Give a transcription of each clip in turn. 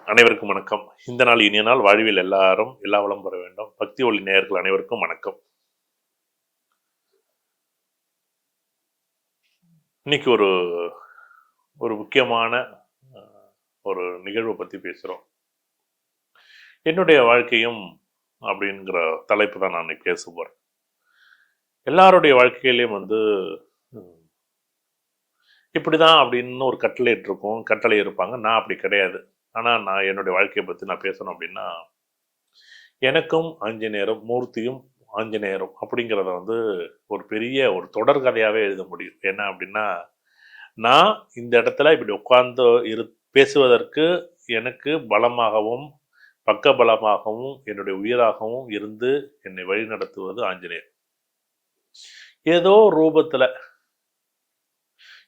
அனைவருக்கும் வணக்கம். இந்த நாள் இனிய நாள். வாழ்வில் எல்லாரும் எல்லா வளம் பெற வேண்டும். பக்தி ஒளி நேயர்கள் அனைவருக்கும் வணக்கம். இன்னைக்கு ஒரு ஒரு முக்கியமான அ ஒரு நிகழ்வ பத்தி பேசுறோம். என்னுடைய வாழ்க்கையும் அப்படிங்கிற தலைப்பு தான் நான் இன்னைக்கு பேச போறேன். எல்லாருடைய வாழ்க்கையிலயும் ம் இப்படிதான் அப்படின்னு ஒரு கட்டளை இருப்பாங்க. நான் அப்படி கிடையாது. ஆனா நான் என்னுடைய வாழ்க்கைய பத்தி நான் பேசணும் அப்படின்னா, எனக்கும் ஆஞ்சநேயரும், மூர்த்தியும் ஆஞ்சநேயரும் அப்படிங்கிறத ஒரு பெரிய ஒரு தொடர் கதையாவே எழுத முடியும். என்ன அப்படின்னா, நான் இந்த இடத்துல இப்படி உட்கார்ந்து பேசுவதற்கு எனக்கு பலமாகவும், பக்கபலமாகவும், என்னுடைய உயிராகவும் இருந்து என்னை வழிநடத்துவது ஆஞ்சநேயர். ஏதோ ரூபத்துல,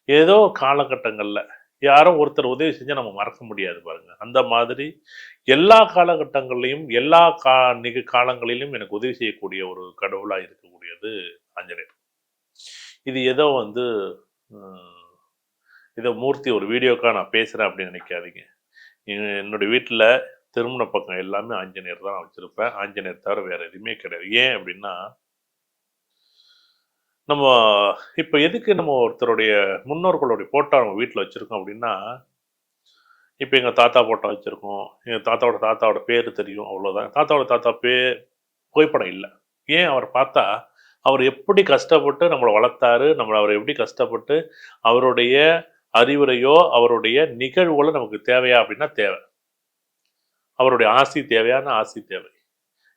ஏதோ காலகட்டங்கள்ல யாரோ ஒருத்தர் உதவி செஞ்சா நம்ம மறக்க முடியாது பாருங்க. அந்த மாதிரி எல்லா காலகட்டங்கள்லயும், எல்லா காலங்களிலும் எனக்கு உதவி செய்யக்கூடிய ஒரு கடவுளா இருக்கக்கூடியது ஆஞ்சநேயர். இது ஏதோ ம் ஏதோ மூர்த்தி ஒரு வீடியோக்கா நான் பேசுறேன் அப்படின்னு நினைக்காதீங்க. என்னுடைய வீட்டில் திருமண பக்கம் எல்லாமே ஆஞ்சநேயர் தான் நான் வச்சிருப்பேன். ஆஞ்சநேயர் தவிர வேற எதுவுமே கிடையாது. ஏன் அப்படின்னா, நம்ம இப்போ எதுக்கு நம்ம ஒருத்தருடைய முன்னோர்களுடைய போட்டோ நம்ம வீட்டில் வச்சிருக்கோம் அப்படின்னா, இப்போ எங்கள் தாத்தா போட்டோ வச்சிருக்கோம். எங்கள் தாத்தாவோட தாத்தாவோட பேர் தெரியும், அவ்வளோதான். தாத்தாவோட தாத்தா புகைப்படம் இல்லை. ஏன் அவரை பார்த்தா, அவர் எப்படி கஷ்டப்பட்டு நம்மளை வளர்த்தாரு, அவர் எப்படி கஷ்டப்பட்டு அவருடைய அறிவுரையோ, அவருடைய நிகழ்வுகளோ நமக்கு தேவையா அப்படின்னா தேவை. அவருடைய ஆசி தேவையான ஆசி தேவை.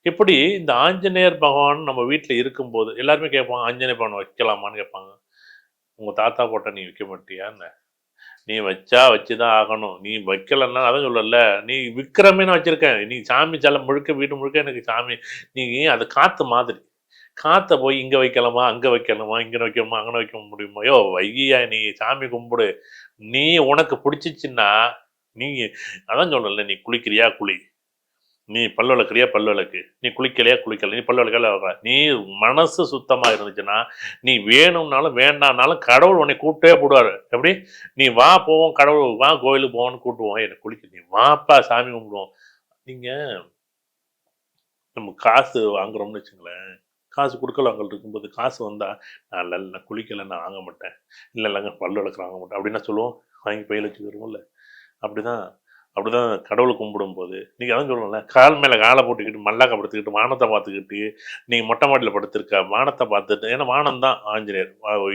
இப்படி இந்த ஆஞ்சநேயர் பகவான் நம்ம வீட்டில் இருக்கும்போது எல்லாருமே கேட்பாங்க, ஆஞ்சநேயர் பகவான் வைக்கலாமான்னு கேட்பாங்க. உங்கள் தாத்தா போட்ட நீ வைக்க மாட்டியா என்ன? நீ வச்சா வச்சுதான் ஆகணும். நீ வைக்கலன்னா அதான் சொல்லல, நீ விக்கிரமேன்னு வச்சிருக்கேன். நீ சாமி செல்லம் முழுக்க வீடு முழுக்க எனக்கு சாமி. நீ அது காத்து மாதிரி. காத்த போய் இங்க வைக்கலாமா, அங்க வைக்கலாமா, இங்க வைக்கணுமா, அங்கே வைக்க முடியுமா? யோ வையா, நீ சாமி கும்பிடு. நீ உனக்கு பிடிச்சிச்சுன்னா, நீ அதான் சொல்லல, நீ குளிக்கிறியா குளி, நீ பல்லு விளக்குறியா பல்லு விளக்கு, நீ குளிக்கலையா குளிக்கல, நீ பல்லு விளக்கல, நீ மனசு சுத்தமா இருந்துச்சுன்னா, நீ வேணும்னாலும் வேண்டாம்னாலும் கடவுள் உன்னை கூப்பிட்டே போடுவாரு. எப்படி? நீ வா போவோம், கடவுள் வா கோயிலுக்கு போவோம்னு கூப்பிடுவோம். எனக்கு குளிக்க நீ வாப்பா சாமி கும்பிடுவோம். நீங்க நம்ம காசு வாங்குறோம்னு வச்சுங்களேன், காசு கொடுக்கல் வாங்கல் இருக்கும்போது காசு வந்தா, நான் இல்ல நான் குளிக்கல, நான் வாங்க மாட்டேன். இல்லைங்க பல்லு விளக்குற வாங்க மாட்டேன் அப்படின்னா சொல்லுவோம். வாங்கி பையில வச்சுக்கிருவோம்ல. அப்படிதான் அப்படிதான் கடவுளை கும்பிடும்போது நீங்கள் அதான் சொல்லணும்ல, கால் மேலே காலை போட்டுக்கிட்டு மல்லாக்க படுத்துக்கிட்டு வானத்தை பார்த்துக்கிட்டு நீங்கள் மொட்டை மாடியில் படுத்திருக்க வானத்தை பார்த்துட்டு, ஏன்னா வானம் தான் ஆஞ்சநேயர்.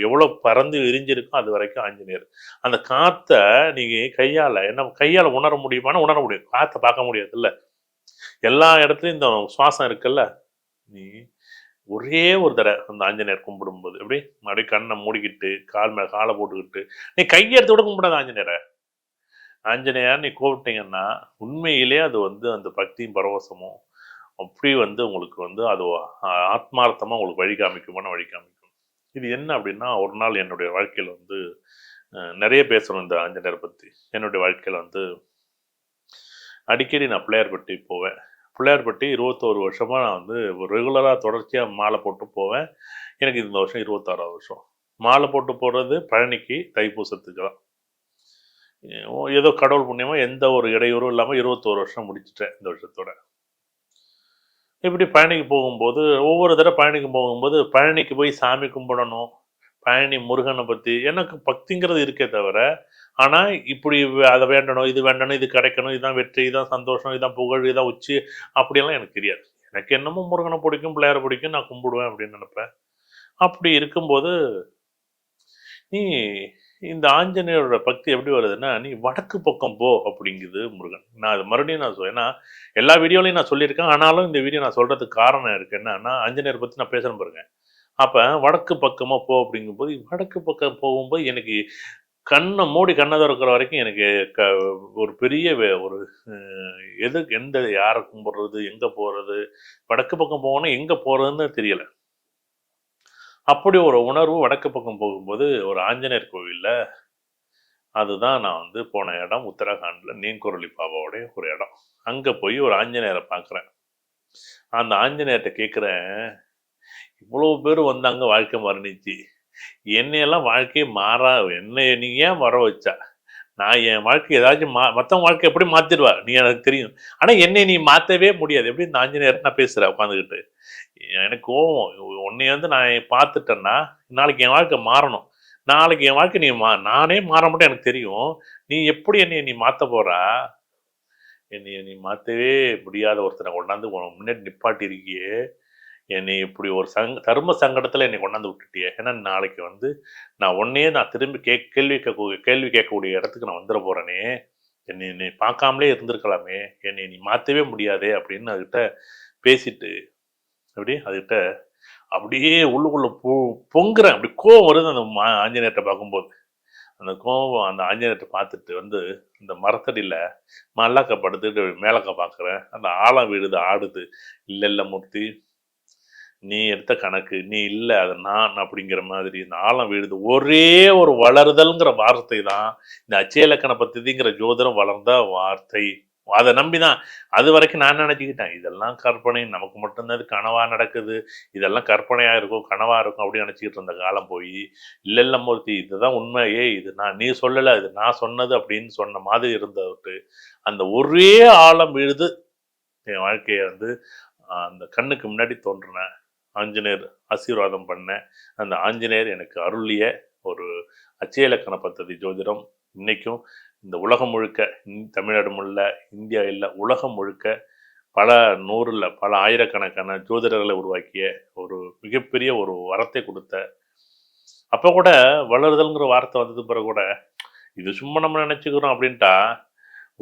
எவ்வளோ பறந்து விரிஞ்சிருக்கோ அது வரைக்கும் ஆஞ்சநேயர். அந்த காற்றை நீங்கள் கையால் என்ன கையால் உணர முடியுமான்னு உணர முடியும், காற்றை பார்க்க முடியாது இல்லை. எல்லா இடத்துலையும் இந்த சுவாசம் இருக்குல்ல. நீ ஒரே ஒரு தடவை அந்த ஆஞ்சநேயர் கும்பிடும்போது அப்படியே கண்ணை மூடிக்கிட்டு கால் மேலே காலை போட்டுக்கிட்டு நீ கையெடுத்து கூட கும்பிடாத ஆஞ்சநேயரை. ஆஞ்சநேயர் நீ கூப்பிட்டீங்கன்னா உண்மையிலே அது அந்த பக்தியும் பரவசமும் அப்படி உங்களுக்கு அது ஆத்மார்த்தமாக உங்களுக்கு வழி காமிக்குமான வழி காமிக்கும். இது என்ன அப்படின்னா, ஒரு நாள் என்னுடைய வாழ்க்கையில் நிறைய பேசணும் இந்த ஆஞ்சநேயரை பற்றி. என்னுடைய வாழ்க்கையில் அடிக்கடி நான் பிள்ளையார்பட்டி போவேன். பிள்ளையார்பட்டி 21 வருஷமாக நான் ரெகுலராக தொடர்ச்சியாக மாலை போட்டு போவேன். எனக்கு இந்த வருஷம் 26வது வருஷம். மாலை போட்டு போடுறது பழனிக்கு தைப்பூசத்துக்கு தான். ஏதோ கடவுள் புண்ணியமாக எந்த ஒரு இடையூறும் இல்லாமல் 21 வருஷம் முடிச்சிட்டேன் இந்த வருஷத்தோட. இப்படி பழனிக்கு போகும்போது ஒவ்வொரு தடவை பழனிக்கு போகும்போது பழனிக்கு போய் சாமி கும்பிடணும், பழனி முருகனை பற்றி எனக்கு பக்திங்கிறது இருக்கே தவிர, ஆனால் இப்படி அதை வேண்டணும், இது வேண்டணும், இது கிடைக்கணும், இதுதான் வெற்றி, இதுதான் சந்தோஷம், இதுதான் புகழ், இதுதான் உச்சி, அப்படியெல்லாம் எனக்கு தெரியாது. எனக்கு என்னமோ முருகனை பிடிக்கும், பிள்ளையாரை பிடிக்கும், நான் கும்பிடுவேன் அப்படின்னு நினைப்பேன். அப்படி இருக்கும்போது நீ இந்த ஆஞ்சநேயரோட பக்தி எப்படி வருதுன்னா, நீ வடக்கு பக்கம் போ அப்படிங்குது முருகன். நான் அது மறுபடியும் நான் ஏன்னா எல்லா வீடியோலையும் நான் சொல்லியிருக்கேன். ஆனாலும் இந்த வீடியோ நான் சொல்றதுக்கு காரணம் இருக்கு. என்னன்னா, ஆஞ்சநேயரை பற்றி நான் பேசுறேன் பாருங்க. அப்ப வடக்கு பக்கமா போ அப்படிங்கும்போது, வடக்கு பக்கம் போகும்போது எனக்கு கண்ணை மூடி கண்ணை திறக்கிற வரைக்கும் எனக்கு ஒரு பெரிய ஒரு எந்த யாரை கும்பிடுறது, எங்க போறது, வடக்கு பக்கம் போகணும் எங்க போறதுன்னு தெரியல. அப்படி ஒரு உணர்வு வடக்கு பக்கம் போகும்போது ஒரு ஆஞ்சநேயர் கோவில்ல, அதுதான் நான் போன இடம் உத்தரகாண்ட்ல நீன்குரலி பாபாவுடைய ஒரு இடம். அங்க போய் ஒரு ஆஞ்சநேயரை பார்க்குறேன். அந்த ஆஞ்சநேயர்கிட்ட கேட்குறேன், இவ்வளோ பேர் வந்தாங்க வாழ்க்கை மரணிச்சு, என்னையெல்லாம் வாழ்க்கையே மாறா, என்னை நீ ஏன் வர வச்சா? நான் என் வாழ்க்கை ஏதாச்சும் மற்றவங்க வாழ்க்கை எப்படி மாத்திடுவா நீ எனக்கு தெரியும். ஆனா என்னை நீ மாத்தவே முடியாது. எப்படி இந்த ஆஞ்சநேயர் நான் பேசுறேன் உட்காந்துக்கிட்டு. எனக்கு கோவம். உன்னைய வந்து நான் பார்த்துட்டேன்னா, நாளைக்கு என் வாழ்க்கை மாறணும். நாளைக்கு என் வாழ்க்கை நானே மாற மாட்டேன் எனக்கு தெரியும். நீ எப்படி என்னைய நீ மாத்த போறா? என்னைய நீ மாத்தவே முடியாத ஒருத்தனை கொண்டாந்து உன் முன்னாடி நிப்பாட்டி இருக்கியே. என்னை இப்படி ஒரு தர்ம சங்கடத்துல என்னை கொண்டாந்து விட்டுட்டியே. ஏன்னா நாளைக்கு வந்து நான் திரும்பி கேள்வி கேட்கக்கூடிய இடத்துக்கு நான் வந்துட போறேனே. என்னை பார்க்காமலே இருந்திருக்கலாமே. என்னை நீ மாத்தவே முடியாதே அப்படின்னு அதுகிட்ட பேசிட்டு அதுகிட்ட அப்படியே உள்ளுக்குள்ள பொங்குறேன். அப்படி கோவம் வருது அந்த ஆஞ்சநேயர்கிட்ட பார்க்கும்போது. அந்த கோவம் அந்த ஆஞ்சநேயர்கிட்ட பார்த்துட்டு வந்து இந்த மரத்தடியில மல்லாக்க படுத்துட்டு மேலக்க பார்க்குறேன். அந்த ஆழம் வீழுது, ஆடுது. இல்ல மூர்த்தி, நீ எடுத்த கணக்கு நீ இல்ல, அது நான் அப்படிங்கிற மாதிரி இந்த ஆழம் வீழுது. ஒரே ஒரு வளருதல்ங்கிற வார்த்தை தான் இந்த அச்சய இலக்கண பத்திதிங்கிற ஜோதிடம் வளர்ந்த வார்த்தை. அதை நம்பிதான் அது வரைக்கும் நான் நினைச்சுக்கிட்டேன், இதெல்லாம் கற்பனை, நமக்கு மட்டும்தான் இது கனவா நடக்குது, இதெல்லாம் கற்பனையா இருக்கும், கனவா இருக்கும் அப்படின்னு நினைச்சுக்கிட்டு இருந்த காலம் போய், இல்ல மூர்த்தி இதுதான் உண்மை, இது நீ சொல்லல, இது நான் சொன்னது அப்படின்னு சொன்ன மாதிரி இருந்தது. அந்த ஒரே ஆழம் விழுது என் வாழ்க்கையை வந்து அந்த கண்ணுக்கு முன்னாடி தோன்றின ஆஞ்சநேயர் ஆசீர்வாதம் பண்ண அந்த ஆஞ்சநேயர் எனக்கு அருளிய ஒரு அச்சய இலக்கண பദ്ധதி ஜோதிடம் இன்னைக்கும் இந்த உலகம் முழுக்க, தமிழ்நாடு முள்ள, இந்தியா இல்லை, உலகம் முழுக்க பல நூறுல பல ஆயிரக்கணக்கான ஜோதிடர்களை உருவாக்கிய ஒரு மிகப்பெரிய ஒரு வரத்தை கொடுத்த. அப்போ கூட வளருதல்ங்கிற வார்த்தை வந்தது பிறகு கூட இது சும்மா நம்ம நினைச்சுக்கிறோம் அப்படின்ட்டா,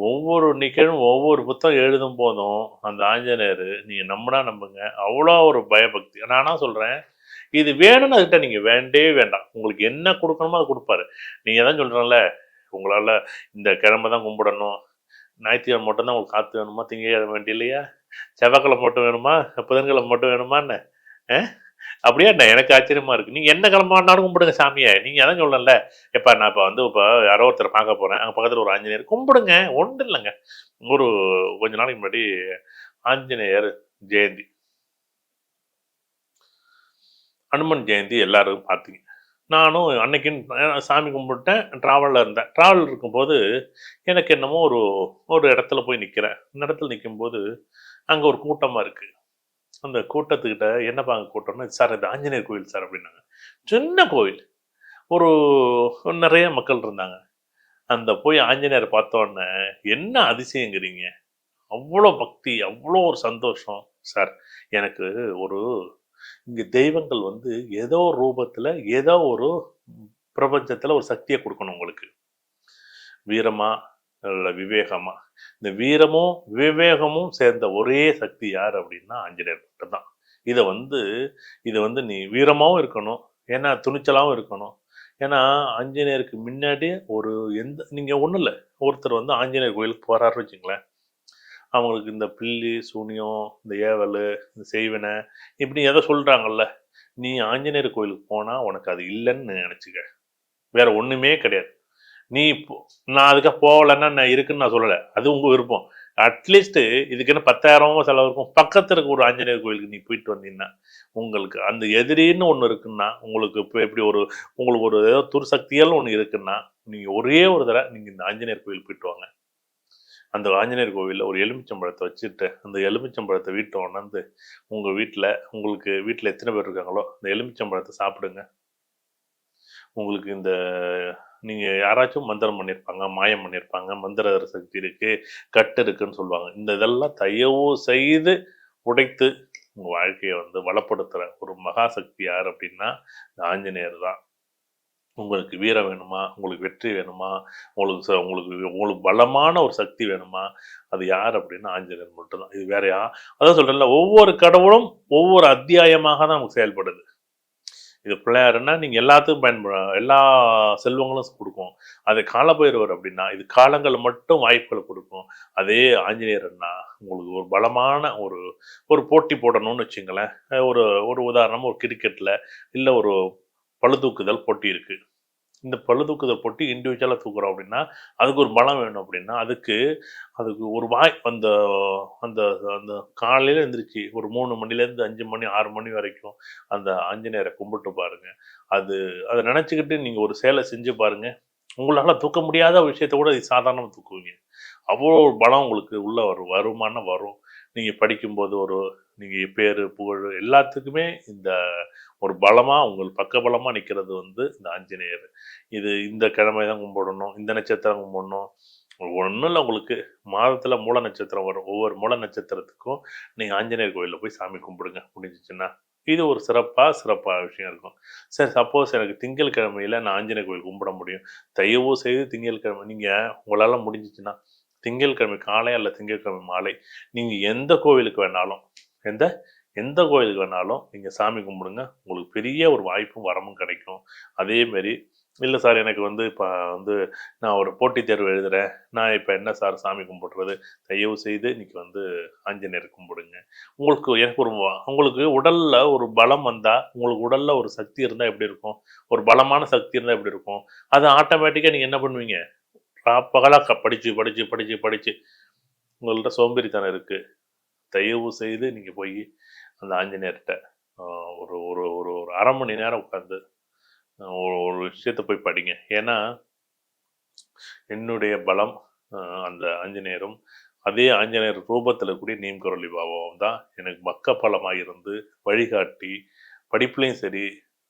ஒவ்வொரு நிகழும் ஒவ்வொரு புத்தகம் எழுதும் போதும் அந்த ஆஞ்சநேயர் நீங்க நம்பினா நம்புங்க, அவ்வளோ ஒரு பயபக்தி. நானா சொல்றேன், இது வேணும்னு அதுகிட்ட நீங்க வேண்டவே வேண்டாம். உங்களுக்கு என்ன கொடுக்கணுமோ அதை கொடுப்பாரு. நீங்க தான் சொல்றேன்ல, உங்களால இந்த கிழமை தான் கும்பிடணும், ஞாயிற்றுக்கிழமை மட்டும் தான் உங்களுக்கு காத்து வேணுமா, திங்கக்கிழமை வேண்டிய இல்லையா, செவ்வாய்க்கிழமை மட்டும் வேணுமா, புதன்கிழமை மட்டும் வேணுமான்னு அப்படியே எனக்கு ஆச்சரியமா இருக்கு. நீங்க என்ன கிழமை வேணாலும் கும்பிடுங்க சாமியை. நீங்க அதான் சொல்லல, எப்ப நான் இப்ப யாரோ ஒருத்தரை பார்க்க போறேன், அங்க பக்கத்துல ஒரு ஆஞ்சநேயர் கும்பிடுங்க, ஒன்றும் இல்லைங்க. ஒரு கொஞ்ச நாளைக்கு முன்னாடி ஆஞ்சநேயர் ஜெயந்தி, ஹனுமன் ஜெயந்தி எல்லாரும் பார்த்தீங்க. நானும் அன்னைக்கு சாமி கும்பிட்டேன், டிராவலில் இருந்தேன். டிராவல் இருக்கும்போது எனக்கு என்னமோ ஒரு ஒரு இடத்துல போய் நிற்கிறேன். இந்த இடத்துல நிற்கும்போது அங்கே ஒரு கூட்டமாக இருக்குது. அந்த கூட்டத்துக்கிட்ட என்னப்பா அங்கே கூட்டம்னா, சார் இது ஆஞ்சநேயர் கோயில் சார் அப்படின்னாங்க. சின்ன கோயில், ஒரு நிறைய மக்கள் இருந்தாங்க. அந்த போய் ஆஞ்சநேயரை பார்த்தோன்னே என்ன அதிசயங்கிறீங்க, அவ்வளோ பக்தி, அவ்வளோ ஒரு சந்தோஷம் சார். எனக்கு ஒரு இங்க தெய்வங்கள் வந்து ஏதோ ஒரு ரூபத்துல ஏதோ ஒரு பிரபஞ்சத்துல ஒரு சக்தியை கொடுக்கணும் உங்களுக்கு. வீரமா இல்ல விவேகமா, இந்த வீரமும் விவேகமும் சேர்ந்த ஒரே சக்தி யார் அப்படின்னா ஆஞ்சநேயர் மட்டும்தான். இதை வந்து இதை வந்து நீ வீரமாவும் இருக்கணும், ஏன்னா துணிச்சலாவும் இருக்கணும். ஏன்னா ஆஞ்சநேயருக்கு முன்னாடி ஒரு நீங்க ஒண்ணும் இல்லை, ஒருத்தர் வந்து ஆஞ்சநேயர் கோயிலுக்கு போறாரு வச்சுங்களேன், அவங்களுக்கு இந்த பில்லி சூனியம், இந்த ஏவல், இந்த செய்வினை, இப்படி எதை சொல்றாங்கல்ல, நீ ஆஞ்சநேயர் கோயிலுக்கு போனா உனக்கு அது இல்லைன்னு நினைச்சுக்க. வேற ஒண்ணுமே கிடையாது. நீ இப்போ நான் அதுக்காக போகலன்னா நான் இருக்குன்னு நான் சொல்லலை, அது உங்க விருப்பம். அட்லீஸ்ட் இதுக்கு என்ன 10,000 செலவு இருக்கும், பக்கத்துல இருக்க ஒரு ஆஞ்சநேயர் கோயிலுக்கு நீ போயிட்டு வந்தீங்கன்னா உங்களுக்கு அந்த எதிரின்னு ஒன்று இருக்குன்னா, உங்களுக்கு இப்போ எப்படி உங்களுக்கு ஒரு ஏதோ துர்சக்திகள் ஒன்று இருக்குன்னா, நீங்க ஒரே ஒரு தடவை நீங்க இந்த ஆஞ்சநேயர் கோயில் போயிட்டு வாங்க. அந்த ஆஞ்சநேயர் கோவிலில் ஒரு எலுமிச்சம்பழத்தை வச்சுட்டு அந்த எலுமிச்சம்பழத்தை வீட்டை உணர்ந்து உங்கள் வீட்டில், உங்களுக்கு வீட்டில் எத்தனை பேர் இருக்காங்களோ அந்த எலுமிச்சம்பழத்தை சாப்பிடுங்க. உங்களுக்கு இந்த நீங்கள் யாராச்சும் மந்திரம் பண்ணியிருப்பாங்க, மாயம் பண்ணியிருப்பாங்க, மந்திர சக்தி இருக்குது, கட்டு இருக்குன்னு சொல்லுவாங்க. இந்த இதெல்லாம் தயவு செய்து உடைத்து உங்கள் வாழ்க்கையை வந்து வளப்படுத்துகிற ஒரு மகாசக்தி யார் அப்படின்னா இந்த ஆஞ்சநேயர் தான். உங்களுக்கு வீரம் வேணுமா, உங்களுக்கு வெற்றி வேணுமா, உங்களுக்கு உங்களுக்கு உங்களுக்கு பலமான ஒரு சக்தி வேணுமா, அது யார் அப்படின்னா ஆஞ்சநேயர் மட்டும்தான். இது வேறையா? அதான் சொல்றேன்ல, ஒவ்வொரு கடவுளும் ஒவ்வொரு அத்தியாயமாக தான் நமக்கு செயல்படுது. இது பிள்ளையாருன்னா நீங்க எல்லாத்துக்கும் எல்லா செல்வங்களும் கொடுக்கும். அது காலபைரவர் அப்படின்னா இது காலங்கள் மட்டும் வாய்ப்புகளை கொடுக்கும். அதே ஆஞ்சநேயர்னா உங்களுக்கு ஒரு பலமான ஒரு ஒரு போட்டி போடணும்னு வச்சுங்களேன். ஒரு ஒரு உதாரணம், ஒரு கிரிக்கெட்ல இல்லை ஒரு பளுதூக்குதல் போட்டி இருக்கு. இந்த பளுதூக்குதல் போட்டி இண்டிவிஜுவலாக தூக்குறோம் அப்படின்னா அதுக்கு ஒரு பலம் வேணும் அப்படின்னா அதுக்கு அதுக்கு ஒரு அந்த அந்த அந்த காலையில் எழுந்திரிச்சு ஒரு 3 மணிலேருந்து 5 மணி 6 மணி வரைக்கும் அந்த ஆஞ்சநேயரை கும்பிட்டு பாருங்க. அது அதை நினச்சிக்கிட்டு நீங்கள் ஒரு செயலை செஞ்சு பாருங்க. உங்களால தூக்க முடியாத விஷயத்த கூட சாதாரணமா தூக்குவீங்க. அவ்வளோ ஒரு பலம் உங்களுக்கு உள்ள வருமானம் வரும். நீங்க படிக்கும்போது நீங்க பேரு, புகழ் எல்லாத்துக்குமே இந்த ஒரு பலமா உங்கள் பக்கபலமா நிக்கிறது இந்த ஆஞ்சநேயர். இந்த கிழமை தான் கும்பிடணும், இந்த நட்சத்திரம் கும்பிடணும். ஒண்ணும் இல்ல உங்களுக்கு. மாதத்துல மூல நட்சத்திரம் வரும். ஒவ்வொரு மூல நட்சத்திரத்துக்கும் நீங்க ஆஞ்சநேயர் கோயில்ல போய் சாமி கும்பிடுங்க முடிஞ்சுச்சுன்னா. இது ஒரு சிறப்பா விஷயம் இருக்கும். சரி சப்போஸ் எனக்கு திங்கட்கிழமையில நான் ஆஞ்சநேயர் கோயில் கும்பிட முடியும். தயவு செய்து திங்கட்கிழமை நீங்க உங்களால முடிஞ்சுச்சுன்னா, திங்கட்கிழமை காலை அல்ல திங்கட்கிழமை மாலை நீங்க எந்த கோவிலுக்கு வேணாலும் எந்த எந்த கோயிலுக்கு வேணாலும் நீங்க சாமி கும்பிடுங்க. உங்களுக்கு பெரிய ஒரு வாய்ப்பும், வரமும் கிடைக்கும். அதே மாரி இல்ல சார் எனக்கு இப்ப நான் ஒரு போட்டித் தேர்வு எழுதுறேன். நான் இப்ப என்ன சார் சாமி கும்பிடுறது? தயவு செய்து இன்னைக்கு ஆஞ்சநேயர் கும்பிடுங்க. உங்களுக்கு உடல்ல ஒரு பலம் வந்தா, உங்களுக்கு உடல்ல ஒரு சக்தி இருந்தா எப்படி இருக்கும்? ஒரு பலமான சக்தி இருந்தா எப்படி இருக்கும்? அது ஆட்டோமேட்டிக்கா நீங்க என்ன பண்ணுவீங்க? பகலா படிச்சு, படிச்சு, படிச்சு, படிச்சு உங்கள்ட்ட சோம்பேறித்தனம் இருக்கு. தயவு செய்து நீங்க போய் அந்த ஆஞ்சநேயர்ட்ட அ ஒரு ஒரு ஒரு ஒரு 1/2 மணி நேரம் உட்கார்ந்து ஒரு விஷயத்த போய் படிங்க. ஏன்னா, என்னுடைய பலம் அ அந்த ஆஞ்சநேயரும், அதே ஆஞ்சநேயர் ரூபத்துல இருக்கக்கூடிய நீம்கரோலி பாபாவும் தான் எனக்கு பக்கபலமா இருந்து, வழிகாட்டி, படிப்புலயும் சரி,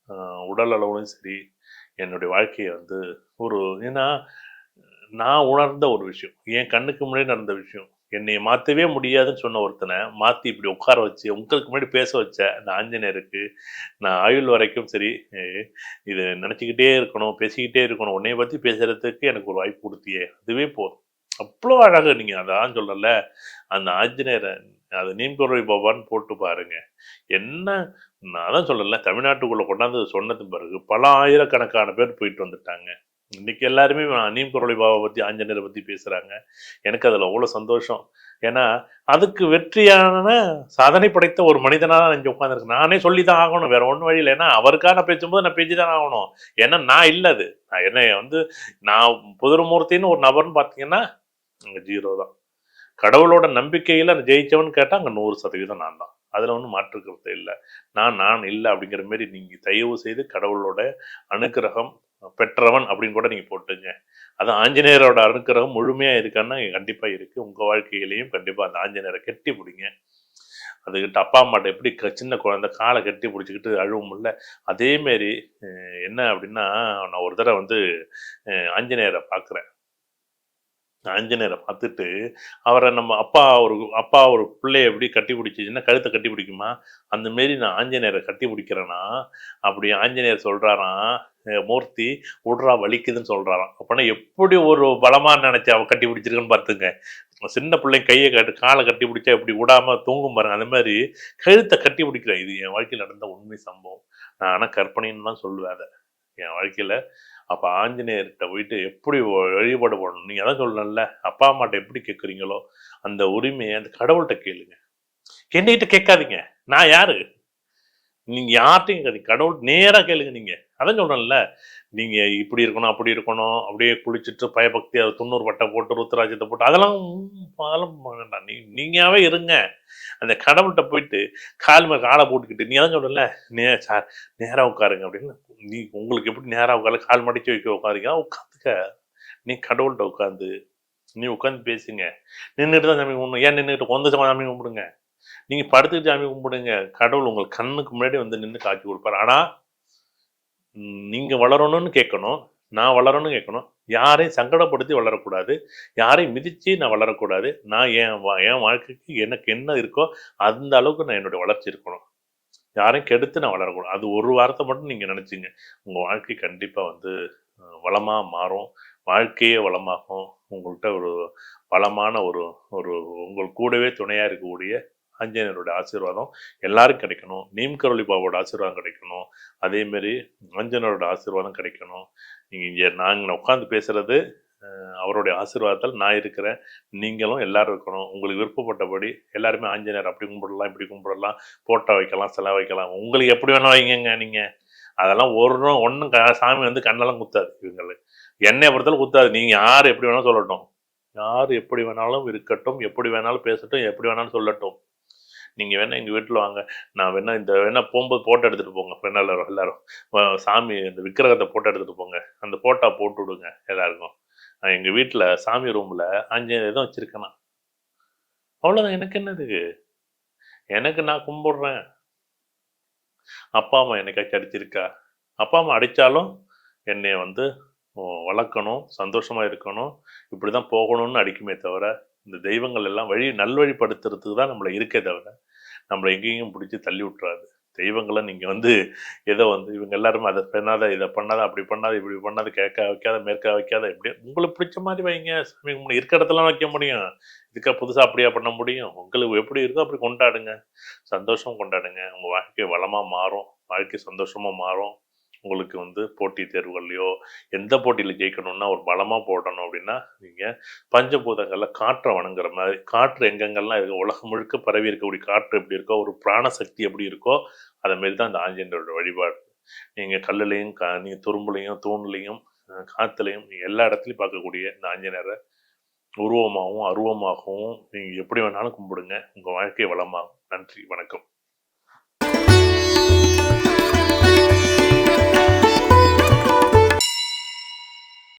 அ உடல் அளவுலயும் சரி, என்னுடைய வாழ்க்கைய ஒரு ஏன்னா, நான் உணர்ந்த ஒரு விஷயம். என் கண்ணுக்கு முன்னாடி நடந்த விஷயம். என்னைய மாத்தவே முடியாதுன்னு சொன்ன ஒருத்தன, மாத்தி இப்படி உட்கார வச்சு, உங்களுக்கு முன்னாடி பேச வச்ச அந்த ஆஞ்சநேயருக்கு, நான் ஆயுள் வரைக்கும் சரி, எ இத நெனச்சுக்கிட்டே இருக்கணும், பேசிக்கிட்டே இருக்கணும். உன்னைய பத்தி பேசுறதுக்கு எனக்கு ஒரு வாய்ப்பு குடுத்தியே, அதுவே போதும். அவ்ளோ அழகா நீங்க அதான் சொல்றேன்ல, அந்த ஆஞ்சநேயர அது நீம்கரோலி பாபான்னு போட்டு பாருங்க. என்ன நான் அதான் சொல்றேன்ல, தமிழ்நாட்டுக்குள்ள கொண்டாந்து சொன்னது பிறகு, பல ஆயிரக்கணக்கான பேர் போயிட்டு வந்துட்டாங்க. இன்னைக்கு எல்லாருமே நீம்கரோலி பாபாவ பத்தி, ஆஞ்சநேயர பத்தி பேசுறாங்க. எனக்கு அதுல அவ்வளோ சந்தோஷம். ஏன்னா, அதுக்கு வெற்றியான சாதனை படைத்த ஒரு மனிதனா தான் இங்க உட்கார்ந்திருக்கேன். நானே சொல்லி தான் ஆகணும். வேற ஒண்ணும் வழி இல்ல. ஏன்னா, அவருக்கா நான் பேசும்போது நான் பேசி தானே ஆகணும். ஏன்னா, நான் இல்ல அது. நான் என்னைய நான் புதுரமூர்த்தின்னு ஒரு நபர்ன்னு பார்த்தீங்கன்னா, அங்க 0 தான். கடவுளோட நம்பிக்கையில ஜெயிச்சவன்னு கேட்டா, அங்க 100% நான் தான். அதுல ஒண்ணும் மாற்று கருத்தே இல்ல. நான் இல்ல அப்படிங்கிற மாரி நீங்க தயவு செய்து கடவுளோட அனுக்கிரகம் பெற்றவன் அப்படின்னு கூட நீங்க போட்டுங்க. அது ஆஞ்சநேயரோட அனுக்கிரகம் முழுமையா இருக்கான்னா கண்டிப்பா இருக்கு. உங்க வாழ்க்கையிலயும் கண்டிப்பா அந்த ஆஞ்சநேயரை கெட்டி பிடிங்க. அதுகிட்ட அப்பா அம்மாட்ட எப்படி சின்ன குழந்தை காலை கட்டி பிடிச்சிக்கிட்டு அழுவும்ல, அதே மாரி என்ன அப்படின்னா, நான் ஒரு தடவ ஆஞ்சநேயரை பார்க்குறேன். ஆஞ்சநேயரை பார்த்துட்டு, அவர நம்ம அப்பா ஒரு பிள்ளைய எப்படி கட்டி பிடிச்சுச்சுன்னா, கழுத்த கட்டி பிடிக்குமா? அந்த மாரி நான் ஆஞ்சநேயர கட்டி பிடிக்கிறேன்னா, அப்படி ஆஞ்சநேயர் சொல்றாராம், "மூர்த்தி உட்றா வலிக்குதுன்னு" சொல்றாராம். அப்பன்னா எப்படி ஒரு பலமா நெனச்சு அவ கட்டி பிடிச்சிருக்குன்னு பார்த்துங்க. சின்ன பிள்ளைங்க கால கட்டி பிடிச்சா எப்படி விடாம தூங்கும் பாருங்க, அந்த மாரி கழுத்த கட்டி பிடிக்கிறேன். இது என் வாழ்க்கையில நடந்த உண்மை சம்பவம். நான் ஆனா கற்பனைன்னு தான் சொல்லுவேன் அத. என் வாழ்க்கையில அப்ப ஆஞ்சநேயர்ட்ட போயிட்டு எப்படி வழிபாடு பண்ணணும். நீங்க அதான் சொல்லல, அப்பா அம்மாட்ட எப்படி கேட்குறீங்களோ, அந்த உரிமைய அந்த கடவுள்ட்ட கேளுங்க. என்னைட்ட கேட்காதீங்க. நான் யாரு? நீங்க யார்ட்டயும் கேட்காதீங்க. கடவுள் நேரா கேளுங்க நீங்க. அதான் சொல்றேன்ல, நீங்க இப்படி இருக்கணும், அப்படி இருக்கணும், அப்படியே குளிச்சுட்டு பயபக்தியா 90 பட்டை போட்டு, ருத்ராட்சத்த போட்டு அதெல்லாம் வேண்டாம். நீங்களாவே இருங்க. அந்த கடவுள்ட்ட போயிட்டு கால் மேல கால போட்டுக்கிட்டு, நீ அதான் சொல்றேன்ல, சார் நேரா உட்காருங்க அப்படின்னு. உங்களுக்கு எப்படி நேரா உட்காரல, கால் மடிச்சு வைக்க உட்காருங்க. உட்காந்துக்க. நீ கடவுள்ட்ட உட்காந்து, நீ உட்காந்து பேசுங்க. நின்னுட்டு தான் சாமி கும்பிடணும். ஏன் நின்னுட்டு உட்காந்து சாமி கும்பிடுங்க. நீங்க படுத்துட்டு சாமி கும்பிடுங்க. கடவுள் உங்க கண்ணுக்கு முன்னாடி நின்னு காட்சி குடுப்பாரு. ஆனா, நீங்க வளரணும்னு கேட்கணும். நான் வளரணும்னு கேட்கணும். யாரையும் சங்கடப்படுத்தி வளரக்கூடாது. யாரையும் மிதிச்சு நான் வளரக்கூடாது. நான் என் வாழ்க்கைக்கு எனக்கு என்ன இருக்கோ, அந்த அளவுக்கு நான் என்னுடைய வளர்ச்சி இருக்கணும். யாரையும் கெடுத்து நான் வளரக்கூடாது. அது ஒரு வார்த்தை மட்டும் நீங்க நெனச்சீங்க. உங்க வாழ்க்கை கண்டிப்பா வளமா மாறும். வாழ்க்கையே வளமாகும். உங்கள்ட்ட ஒரு வளமான ஒரு ஒரு உங்கள் கூடவே துணையா இருக்கக்கூடிய ஆஞ்சநேயரோட ஆசீர்வாதம் எல்லாருக்கும் கிடைக்கணும். நீம்கரோலி பாபாவோட ஆசீர்வாதம் கிடைக்கணும். அதே மாரி ஆஞ்சநேயரோட ஆசீர்வாதம் கிடைக்கணும். நீங்க இங்க நாங்க உட்கார்ந்து பேசுறது அவருடைய ஆசீர்வாதத்தால் நான் இருக்கிறேன். நீங்களும் எல்லாரும் இருக்கணும். உங்களுக்கு விருப்பப்பட்டபடி எல்லாருமே ஆஞ்சநேயர் அப்படி கும்பிடலாம், இப்படி கும்பிடலாம். போட்டோ வைக்கலாம், சிலை வைக்கலாம். உங்களுக்கு எப்படி வேணா வைங்கங்க நீங்க. அதெல்லாம் ஒண்ணும் சாமி கண்ணெல்லாம் குத்தாது இவங்களுக்கு. என்னைய பொறுத்தளவு குத்தாது. நீங்க யாரு எப்படி வேணாலும் சொல்லட்டும். யாரு எப்படி வேணாலும் இருக்கட்டும், எப்படி வேணாலும் பேசட்டும், எப்படி வேணாலும் சொல்லட்டும். நீங்கள் வேணால் எங்கள் வீட்டில் வாங்க, நான் வேணால் இந்த வேணால் போகும்போது ஃபோட்டோ எடுத்துகிட்டு போங்க, வேணா எல்லாரும் எல்லாரும் சாமி இந்த விக்கிரகத்தை ஃபோட்டோ எடுத்துகிட்டு போங்க, அந்த ஃபோட்டோ போட்டு விடுங்க எல்லாருக்கும். எங்கள் வீட்டில் சாமி ரூமில் ஆஞ்சநேயர் தான் வச்சுருக்கேன் நான். அவ்வளோதான். எனக்கு என்னது? எனக்கு நான் கும்பிடுறேன். அப்பா அம்மா என்னைக்காச்சும் அடிச்சிருக்கா? அப்பா அம்மா அடித்தாலும் என்னைய வந்து வளர்க்கணும், சந்தோஷமா இருக்கணும், இப்படி தான் போகணும்னு அடிக்குமே தவிர, இந்த தெய்வங்கள் எல்லாம் நல்வழிப்படுத்துறதுக்கு தான் நம்மள இருக்கே தவிர, நம்மள எங்கேயும் பிடிச்சி தள்ளி விட்டுறாது. தெய்வங்கள நீங்க வந்து ஏதோ வந்து இவங்க எல்லாருமே அத பண்ணாத, இத பண்ணாத, அப்படி பண்ணாத, இப்படி பண்ணாத, கிழக்கா வைக்காத, மேற்கா வைக்காத, இப்படி உங்களுக்கு பிடிச்ச மாரி வைங்க. சாமி கும்பிட இருக்க இடத்துல வைக்க முடியும். இதுக்கா புதுசா அப்படியா பண்ண முடியும்? உங்களுக்கு எப்படி இருக்கோ அப்படி கொண்டாடுங்க. சந்தோஷமா கொண்டாடுங்க. உங்க வாழ்க்கை வளமா மாறும். வாழ்க்கை சந்தோஷமா மாறும். உங்களுக்கு வந்து போட்டித் தேர்வுகள்லயோ, எந்த போட்டியில ஜெயிக்கணும்னா ஒரு பலமா போடணும் அப்படின்னா, நீங்க பஞ்சபூதங்கள்ல காற்ற வணங்குற மாரி, காற்று எங்கெங்கெல்லாம் இருக்கோ, உலகம் முழுக்க பரவி இருக்கக்கூடிய காற்று எப்படி இருக்கோ, ஒரு பிராணசக்தி எப்படி இருக்கோ, அத மாரி தான் இந்த ஆஞ்சநேயரோட வழிபாடு. நீங்க கல்லுலயும், நீங்க துரும்புலயும், தூண்லயும், காத்துலயும் நீங்க எல்லா இடத்துலயும் பார்க்கக்கூடிய இந்த ஆஞ்சநேயர உருவமாகவும், அருவமாகவும் நீங்க எப்படி வேணாலும் கும்பிடுங்க. உங்க வாழ்க்கை வளமாகும். நன்றி, வணக்கம்.